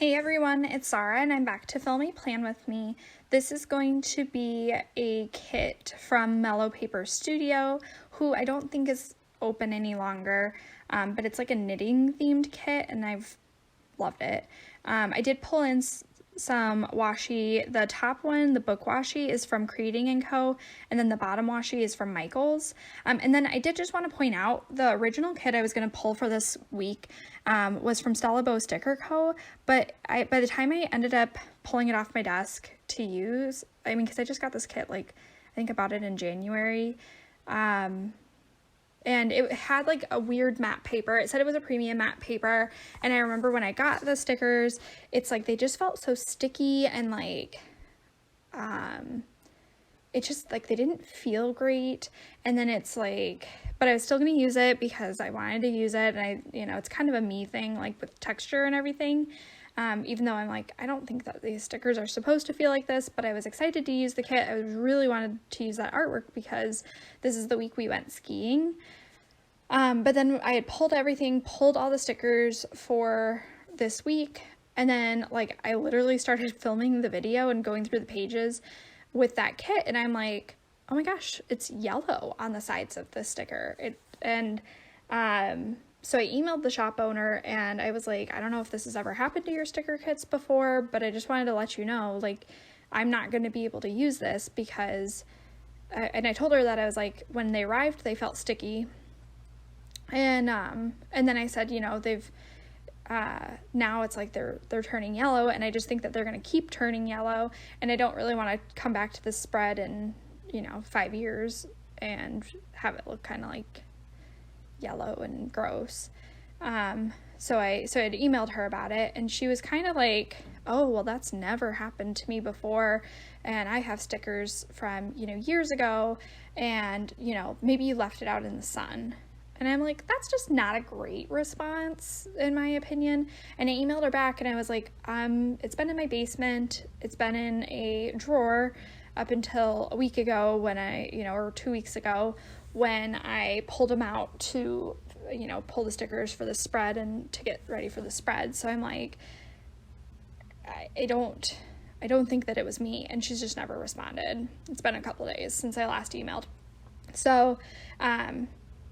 Hey everyone, it's Sarah and I'm back to film a plan with me. This is going to be a kit from Melo Paper Studio, who I don't think is open any longer, but it's like a knitting themed kit and I've loved it. I did pull in some washi. The top one, the book washi, is from Creating & Co. and then the bottom washi is from Michaels. And then I did just want to point out the original kit I was going to pull for this week was from Stella Bow Sticker Co. But by the time I ended up pulling it off my desk to use, because I just got this kit I think about it in January. And it had like a weird matte paper. It said it was a premium matte paper. And I remember when I got the stickers, it's like they just felt so sticky and it just like they didn't feel great. And then it's like, but I was still going to use it because I wanted to use it. And it's kind of a me thing, like with texture and everything. Even though I'm like, I don't think that these stickers are supposed to feel like this, but I was excited to use the kit. I really wanted to use that artwork because this is the week we went skiing. But then I had pulled all the stickers for this week. And then I literally started filming the video and going through the pages with that kit. And I'm like, oh my gosh, it's yellow on the sides of the sticker. So I emailed the shop owner and I was like, I don't know if this has ever happened to your sticker kits before, but I just wanted to let you know, I'm not going to be able to use this because, and I told her that I was like, when they arrived, they felt sticky. And then I said, they've, now it's like they're turning yellow and I just think that they're going to keep turning yellow. And I don't really want to come back to this spread in, 5 years and have it look kind of like yellow and gross. So I had emailed her about it and she was kind of like, oh, well, that's never happened to me before. And I have stickers from, years ago and, maybe you left it out in the sun. And I'm like, that's just not a great response in my opinion. And I emailed her back and I was like, it's been in my basement. It's been in a drawer up until a week ago when or 2 weeks ago when I pulled them out to, pull the stickers for the spread and to get ready for the spread. So I'm like, I don't think that it was me. And she's just never responded. It's been a couple of days since I last emailed. So,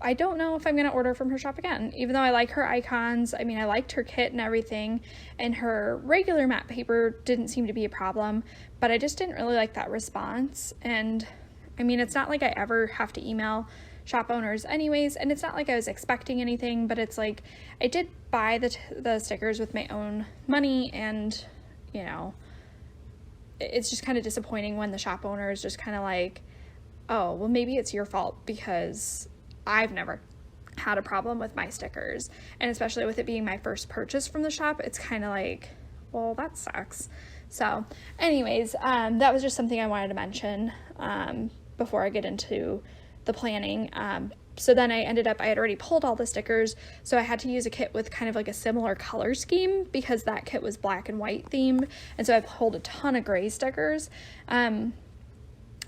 I don't know if I'm going to order from her shop again, even though I like her icons. I liked her kit and everything, and her regular matte paper didn't seem to be a problem, but I just didn't really like that response. And it's not like I ever have to email shop owners anyways, and it's not like I was expecting anything, but it's like I did buy the stickers with my own money, and it's just kind of disappointing when the shop owner is just kind of like, oh, well, maybe it's your fault because I've never had a problem with my stickers. And especially with it being my first purchase from the shop, it's kind of like, well, that sucks. So anyways, that was just something I wanted to mention before I get into the planning. So then I had already pulled all the stickers, so I had to use a kit with kind of like a similar color scheme because that kit was black and white themed, and so I pulled a ton of gray stickers.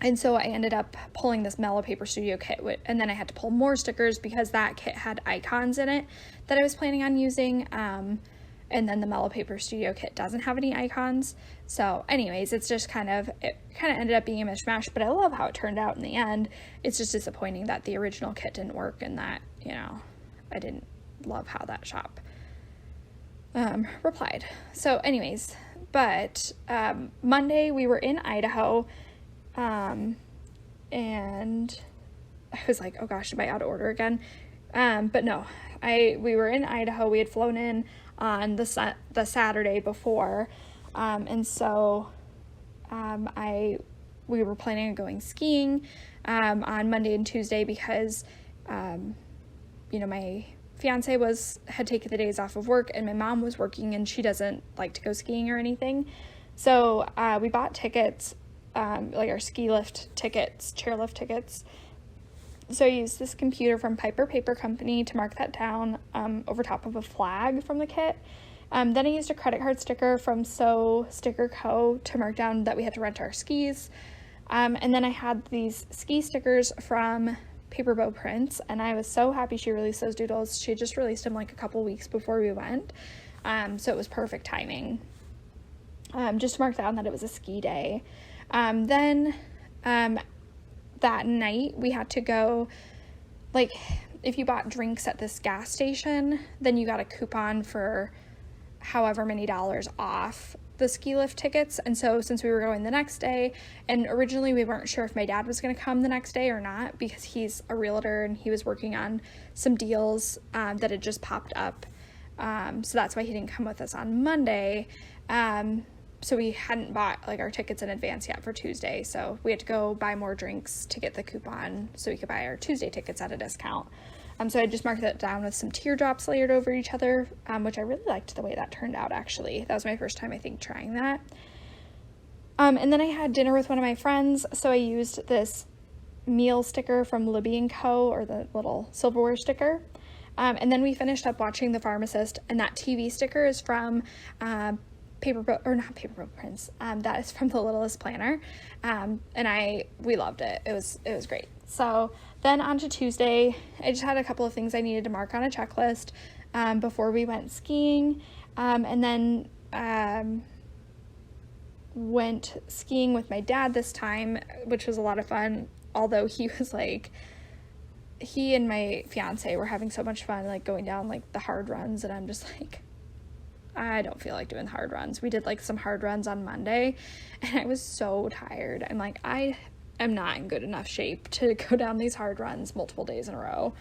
And so I ended up pulling this Melo Paper Studio kit, and then I had to pull more stickers because that kit had icons in it that I was planning on using, and then the Melo Paper Studio kit doesn't have any icons. So anyways, it kind of ended up being a mishmash, but I love how it turned out in the end. It's just disappointing that the original kit didn't work and that, I didn't love how that shop replied. So anyways, but Monday we were in Idaho. And I was like, oh gosh, am I out of order again? But no, we were in Idaho. We had flown in on the Saturday before. And so, we were planning on going skiing, on Monday and Tuesday because, my fiance had taken the days off of work and my mom was working and she doesn't like to go skiing or anything. So, we bought tickets, our ski lift tickets, chairlift tickets. So I used this computer from Piper Paper Company to mark that down over top of a flag from the kit. Then I used a credit card sticker from Sew Sticker Co. to mark down that we had to rent our skis. And then I had these ski stickers from Paper Bow Prints, and I was so happy she released those doodles. She just released them a couple weeks before we went. So it was perfect timing. Just to mark down that it was a ski day. Then that night we had to go, like, if you bought drinks at this gas station, then you got a coupon for however many dollars off the ski lift tickets. And so since we were going the next day, and originally we weren't sure if my dad was going to come the next day or not, because he's a realtor and he was working on some deals that had just popped up. So that's why he didn't come with us on Monday. So we hadn't bought like our tickets in advance yet for Tuesday. So we had to go buy more drinks to get the coupon so we could buy our Tuesday tickets at a discount. So I just marked that down with some teardrops layered over each other, which I really liked the way that turned out, actually. That was my first time, I think, trying that. And then I had dinner with one of my friends, so I used this meal sticker from Libby & Co., or the little silverware sticker. And then we finished up watching The Pharmacist, and that TV sticker is from not Paper Boat Prince. That is from the Littlest Planner, and we loved it. It was great. So then on to Tuesday, I just had a couple of things I needed to mark on a checklist before we went skiing, and then went skiing with my dad this time, which was a lot of fun. Although he and my fiance were having so much fun, like going down like the hard runs, and I'm just like, I don't feel like doing hard runs. We did like some hard runs on Monday, and I was so tired. I'm like, I am not in good enough shape to go down these hard runs multiple days in a row.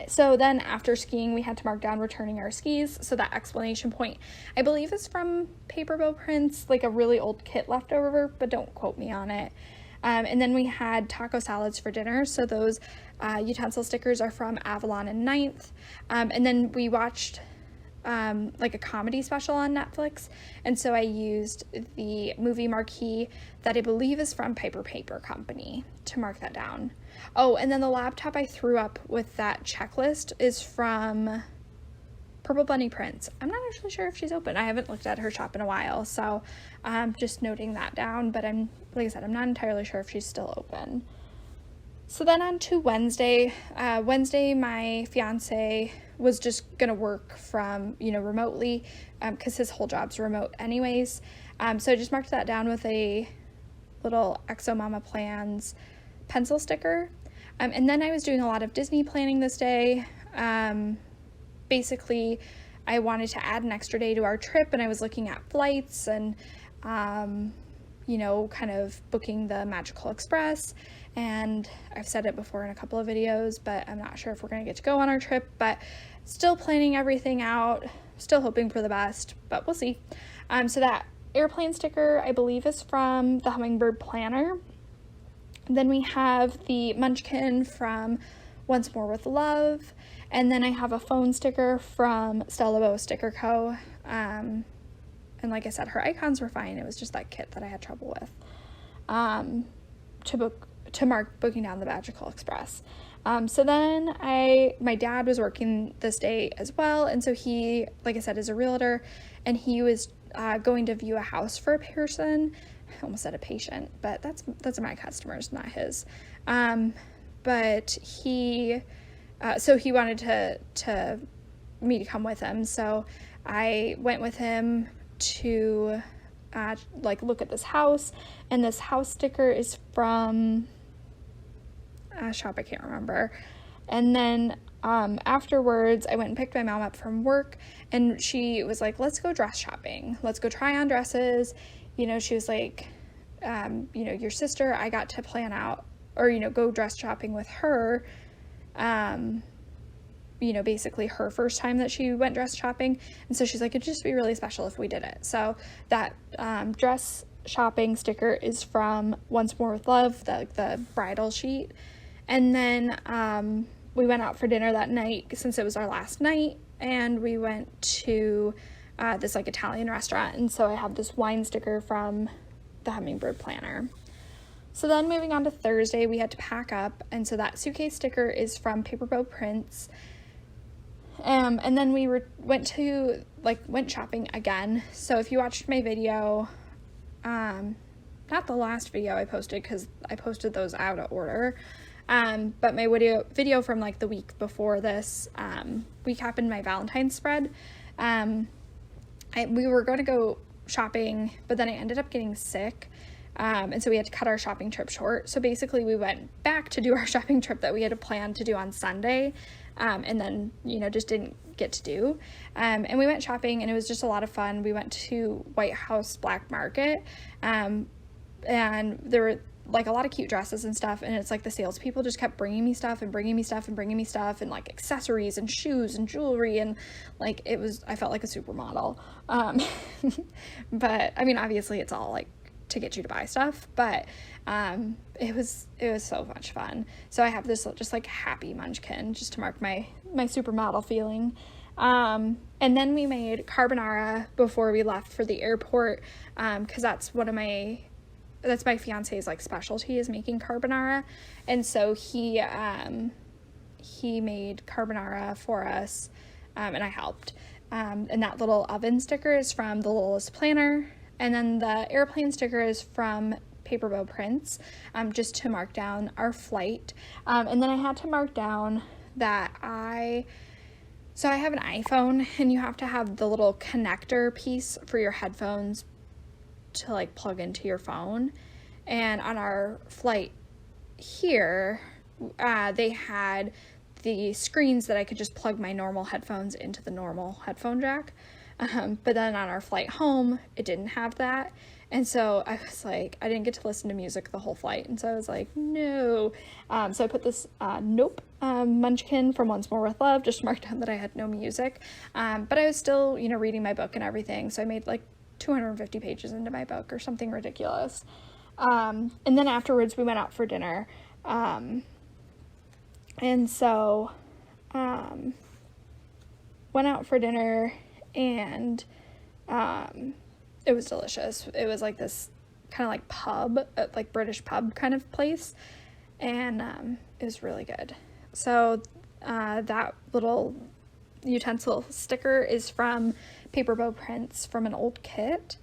So then after skiing, we had to mark down returning our skis. So that explanation point, I believe, is from Paper Boat Prince, like a really old kit left over, but don't quote me on it. And then we had taco salads for dinner. So those utensil stickers are from Avalon and Ninth. And then we watched like a comedy special on Netflix, and so I used the movie marquee that I believe is from Piper Paper Company to mark that down. Oh, and then the laptop I threw up with that checklist is from Purple Bunny Prints. I'm not actually sure if she's open. I haven't looked at her shop in a while, so just noting that down, but like I said, I'm not entirely sure if she's still open. So then on to Wednesday. Wednesday, my fiance was just gonna work from, remotely, because his whole job's remote anyways. So I just marked that down with a little Exo Mama Plans pencil sticker. And then I was doing a lot of Disney planning this day. Basically, I wanted to add an extra day to our trip, and I was looking at flights and, kind of booking the Magical Express. And I've said it before in a couple of videos, but I'm not sure if we're going to get to go on our trip, but still planning everything out, still hoping for the best, but we'll see. So that airplane sticker, I believe, is from the Hummingbird Planner. Then we have the Munchkin from Once More with Love, and then I have a phone sticker from Stella Bow Sticker Co. And like I said, her icons were fine. It was just that kit that I had trouble with to mark booking down the Magical Express. So then my dad was working this day as well, and so he, like I said, is a realtor, and he was going to view a house for a person. I almost said a patient, but that's my customers, not his. But he wanted to me to come with him, so I went with him to look at this house, and this house sticker is from a shop I can't remember. And then afterwards, I went and picked my mom up from work, and she was like, let's go dress shopping. Let's go try on dresses. She was like, your sister, I got to plan out, or, go dress shopping with her. Basically her first time that she went dress shopping. And so she's like, it'd just be really special if we did it. So that dress shopping sticker is from Once More with Love, the bridal sheet. And then we went out for dinner that night since it was our last night, and we went to this Italian restaurant, and so I have this wine sticker from the Hummingbird Planner. So then moving on to Thursday, we had to pack up, and so that suitcase sticker is from Paper Boat Prince. And then we went shopping again. So if you watched my video, not the last video I posted, because I posted those out of order, But my video from like the week before this week happened, my Valentine's spread. We were going to go shopping, but then I ended up getting sick. And so we had to cut our shopping trip short. So basically we went back to do our shopping trip that we had planned to do on Sunday. And then, just didn't get to do. And we went shopping, and it was just a lot of fun. We went to White House Black Market, and there were like a lot of cute dresses and stuff, and it's like the salespeople just kept bringing me stuff and bringing me stuff and bringing me stuff, and like accessories and shoes and jewelry, and like I felt like a supermodel. But I mean, obviously it's all like to get you to buy stuff, but it was so much fun. So I have this just like happy munchkin just to mark my supermodel feeling. And then we made carbonara before we left for the airport, because that's my fiance's like specialty, is making carbonara. And so he made carbonara for us, and I helped. And that little oven sticker is from the Littlest Planner. And then the airplane sticker is from Paper Bow Prints, just to mark down our flight. And then I had to mark down that so I have an iPhone, and you have to have the little connector piece for your headphones to like plug into your phone. And on our flight here, they had the screens that I could just plug my normal headphones into the normal headphone jack. But then on our flight home, it didn't have that. And so I was like, I didn't get to listen to music the whole flight. And so I was like, no. So I put this Nope munchkin from Once More With Love, just marked down that I had no music. But I was still, reading my book and everything. So I made like 250 pages into my book or something ridiculous. And then afterwards we went out for dinner. And so went out for dinner, and it was delicious. It was like this kind of like pub, like British pub kind of place, and it was really good. So that little utensil sticker is from Paper Bow Prints from an old kit.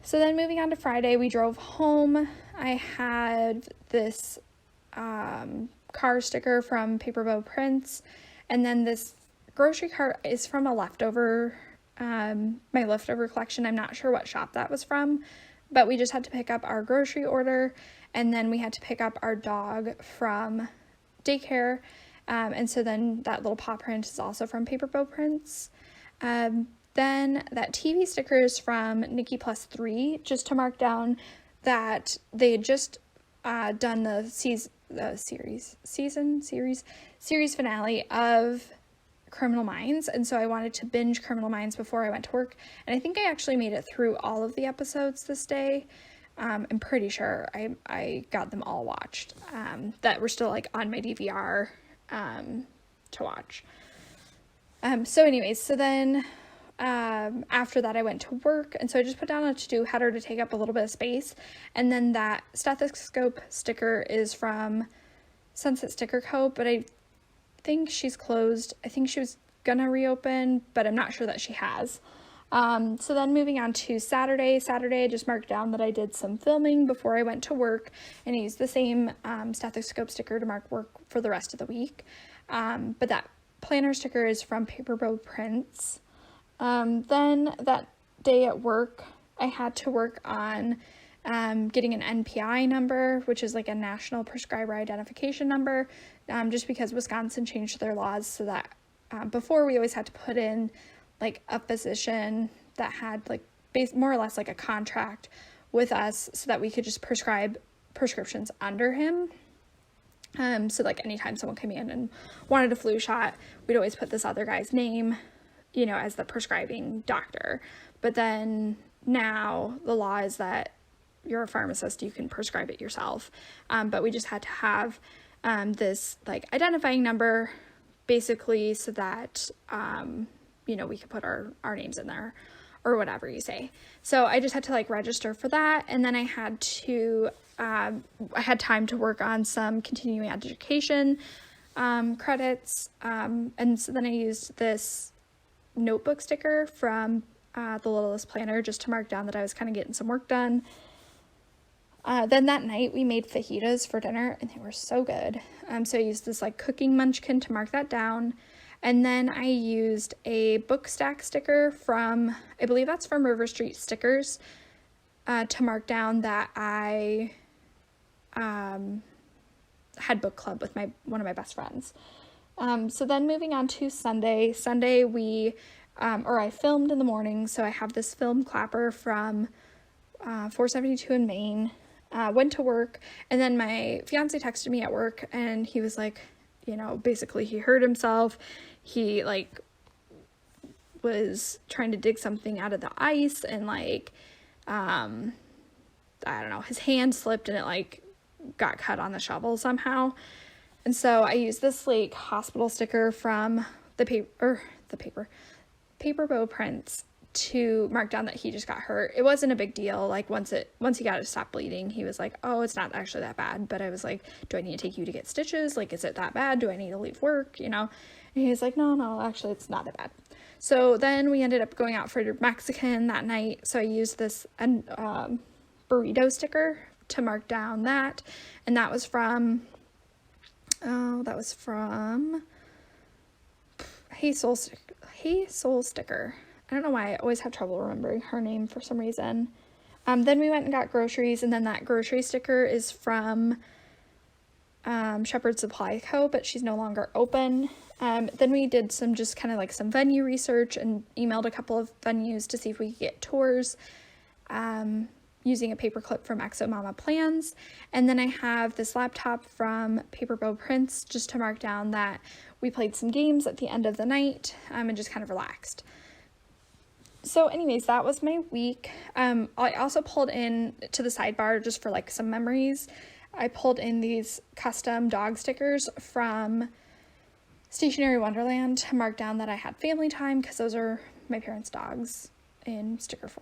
So then moving on to Friday, we drove home. I had this car sticker from Paper Bow Prints, and then this grocery cart is from a leftover, my leftover collection. I'm not sure what shop that was from, but we just had to pick up our grocery order, and then we had to pick up our dog from daycare, and so then that little paw print is also from Paper Bow Prints. Then that TV sticker is from Nikki Plus 3, just to mark down that they had just done the series finale of Criminal Minds, and so I wanted to binge Criminal Minds before I went to work, and I think I actually made it through all of the episodes this day. I'm pretty sure I got them all watched, that were still like on my DVR to watch. So anyways, so then after that I went to work, and so I just put down a to-do header to take up a little bit of space, and then that stethoscope sticker is from Sunset Sticker Co., but I think she's closed. I think she was gonna reopen, but I'm not sure that she has. So then moving on to Saturday, I just marked down that I did some filming before I went to work, and I used the same stethoscope sticker to mark work for the rest of the week. But that planner sticker is from Paper Bow Prints. Then that day at work, I had to work on getting an NPI number, which is like a National Prescriber Identification Number, just because Wisconsin changed their laws so that before we always had to put in like a physician that had like more or less like a contract with us so that we could just prescribe prescriptions under him. So like anytime someone came in and wanted a flu shot, we'd always put this other guy's name, as the prescribing doctor. But then now the law is that you're a pharmacist, you can prescribe it yourself. But we just had to have this like identifying number basically so that we could put our names in there or whatever you say. So I just had to like register for that, and then I had time to work on some continuing education credits, and so then I used this notebook sticker from the Littlest Planner just to mark down that I was kind of getting some work done. Then that night we made fajitas for dinner and they were so good. So I used this like cooking munchkin to mark that down. And then I used a book stack sticker from, I believe that's from River Street Stickers, to mark down that I had book club with one of my best friends. So then moving on to Sunday we, I filmed in the morning. So I have this film clapper from 472 in Maine. Went to work, and then my fiance texted me at work, and he was like, basically he hurt himself. He like was trying to dig something out of the ice, and like, I don't know, his hand slipped and it like got cut on the shovel somehow. And so I used this like hospital sticker from the paper bow prints to mark down that he just got hurt. It wasn't a big deal. Like once he got it to stop bleeding, he was like, oh, it's not actually that bad. But I was like, do I need to take you to get stitches? Like, is it that bad? Do I need to leave work? And he's like, no, actually it's not that bad. So then we ended up going out for Mexican that night. So I used this burrito sticker to mark down that. And that was from Hey Soul Sticker. I don't know why I always have trouble remembering her name for some reason. Then we went and got groceries, and then that grocery sticker is from Shepherd Supply Co., but she's no longer open. Then we did some venue research and emailed a couple of venues to see if we could get tours using a paper clip from Exo Mama Plans. And then I have this laptop from Paper Bow Prints just to mark down that we played some games at the end of the night and just kind of relaxed. So anyways, that was my week. I also pulled in to the sidebar just for like some memories. I pulled in these custom dog stickers from Stationery Wonderland to mark down that I had family time, because those are my parents' dogs in sticker form.